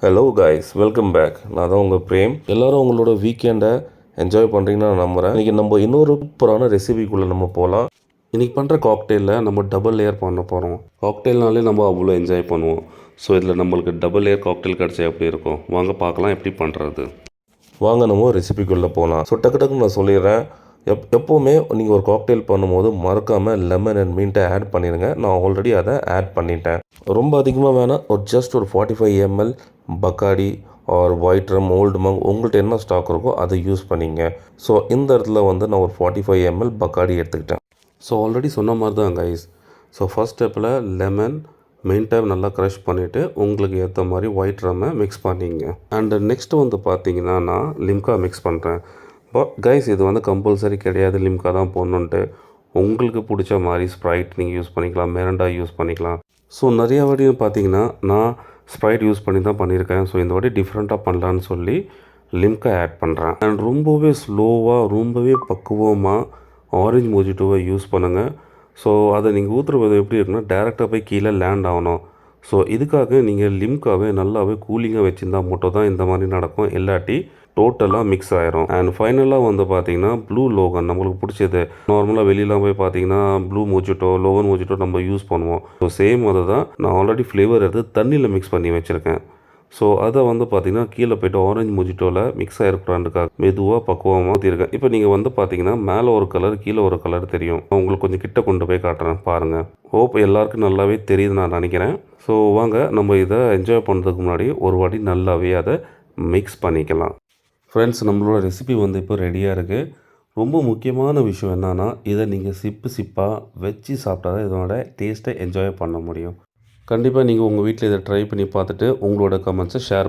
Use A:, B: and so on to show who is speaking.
A: Hello guys, welcome back. நான் தான் உங்கள் பிரேம். எல்லோரும் உங்களோட வீக்கெண்டை என்ஜாய் பண்ணுறீங்கன்னு நான் நம்புகிறேன். இன்றைக்கி நம்ம இன்னொரு சூப்பரான ரெசிபிக்குள்ளே நம்ம போகலாம். இன்றைக்கி பண்ணுற காக்டெயிலில் நம்ம டபுள் லேயர் பண்ண போகிறோம். காக்டெயில்னாலே நம்ம அவ்வளோ என்ஜாய் பண்ணுவோம். ஸோ இதில் நம்மளுக்கு டபுள் லேயர் காக்டெயில் கிடச்சா எப்படி இருக்கும், வாங்க பார்க்கலாம் எப்படி பண்ணுறது. வாங்க நம்ம ரெசிபிக்குள்ளே போகலாம். ஸோ டக்கு நான் சொல்லிடுறேன். எப்போவுமே நீங்கள் ஒரு காக்டெயில் பண்ணும்போது மறக்காமல் லெமன் அண்ட் மின்ட்டை ஆட் பண்ணிடுங்க. நான் ஆல்ரெடி அதை ஆட் பண்ணிட்டேன். ரொம்ப அதிகமாக வேணால் ஜஸ்ட் ஒரு 45 ml பக்காடி ஆர் ஒயிட் ரம், ஓல்டு மங், உங்கள்கிட்ட என்ன ஸ்டாக் இருக்கோ அதை யூஸ் பண்ணிங்க. ஸோ இந்த இடத்துல நான் ஒரு 45 ml பக்காடி எடுத்துக்கிட்டேன். ஸோ ஆல்ரெடி சொன்ன மாதிரி தான் கைஸ். ஸோ ஃபஸ்ட் ஸ்டெப்பில் லெமன் மின்ட்டை நல்லா க்ரஷ் பண்ணிவிட்டு உங்களுக்கு ஏற்ற மாதிரி ஒயிட் ரம்மை மிக்ஸ் பண்ணிங்க. அண்டு நெக்ஸ்ட்டு பார்த்தீங்கன்னா நான் லிம்கா மிக்ஸ் பண்ணுறேன். பட் கைஸ் இது கம்பல்சரி கிடையாது லிம்கா தான் போடணுன்ட்டு. உங்களுக்கு பிடிச்ச மாதிரி ஸ்ப்ரைட் நீங்கள் யூஸ் பண்ணிக்கலாம், மிரண்டா யூஸ் பண்ணிக்கலாம். ஸோ நிறையா வாட்டி பார்த்தீங்கன்னா நான் ஸ்ப்ரைட் யூஸ் பண்ணி தான் பண்ணியிருக்கேன். ஸோ இந்த வாட்டி டிஃப்ரெண்ட்டாக பண்ணலான்னு சொல்லி லிம்கா ஆட் பண்ணுறேன். அண்ட் ரொம்பவே ஸ்லோவாக ரொம்பவே பக்குவமாக ஆரஞ்ச் மொஜிட்டோவை யூஸ் பண்ணுங்கள். ஸோ அதை நீங்கள் ஊற்றுறது எப்படி இருக்குன்னா டேரெக்டாக போய் கீழே லேண்ட் ஆகணும். ஸோ இதுக்காக நீங்கள் லிம்காவே நல்லாவே கூலிங்காக வச்சுருந்தா மட்டும் தான் இந்த மாதிரி நடக்கும். இல்லாட்டி டோட்டலாக மிக்ஸ் ஆயிரும். அண்ட் ஃபைனலாக பார்த்தீங்கன்னா ப்ளூ லோகன் நம்மளுக்கு பிடிச்சது. நார்மலாக வெளியெலாம் போய் பார்த்தீங்கன்னா ப்ளூ மொஜிட்டோ, லோகன் மொஜிட்டோ நம்ம யூஸ் பண்ணுவோம். ஸோ சேம் அதை தான் நான் ஆல்ரெடி ஃப்ளேவர் எடுத்து தண்ணியில் மிக்ஸ் பண்ணி வச்சுருக்கேன். ஸோ அதை பார்த்தீங்கன்னா கீழே போய்ட்டு ஆரஞ்சு மொஜிட்டோவில் மிக்ஸ் ஆகிருக்கிறான்னுக்காக மெதுவாக பக்குவமாக ஊற்றிருக்கேன். இப்போ நீங்கள் பார்த்தீங்கன்னா மேலே ஒரு கலர் கீழே ஒரு கலர் தெரியும். உங்களுக்கு கொஞ்சம் கிட்ட கொண்டு போய் காட்டுறேன் பாருங்கள். ஹோப் எல்லாருக்கும் நல்லாவே தெரியுது நான் நினைக்கிறேன். ஸோ வாங்க நம்ம இதை என்ஜாய் பண்ணுறதுக்கு முன்னாடி ஒரு வாட்டி நல்லாவே அதை மிக்ஸ் பண்ணிக்கலாம். ஃப்ரெண்ட்ஸ், நம்மளோட ரெசிபி இப்போ ரெடியாக இருக்குது. ரொம்ப முக்கியமான விஷயம் என்னென்னா இதை நீங்கள் சிப்பாக வச்சு சாப்பிட்டா தான் இதனோட டேஸ்ட்டை என்ஜாய் பண்ண முடியும். கண்டிப்பாக நீங்கள் உங்கள் வீட்டில் இதை ட்ரை பண்ணி பார்த்துட்டு உங்களோட கமெண்ட்ஸை ஷேர்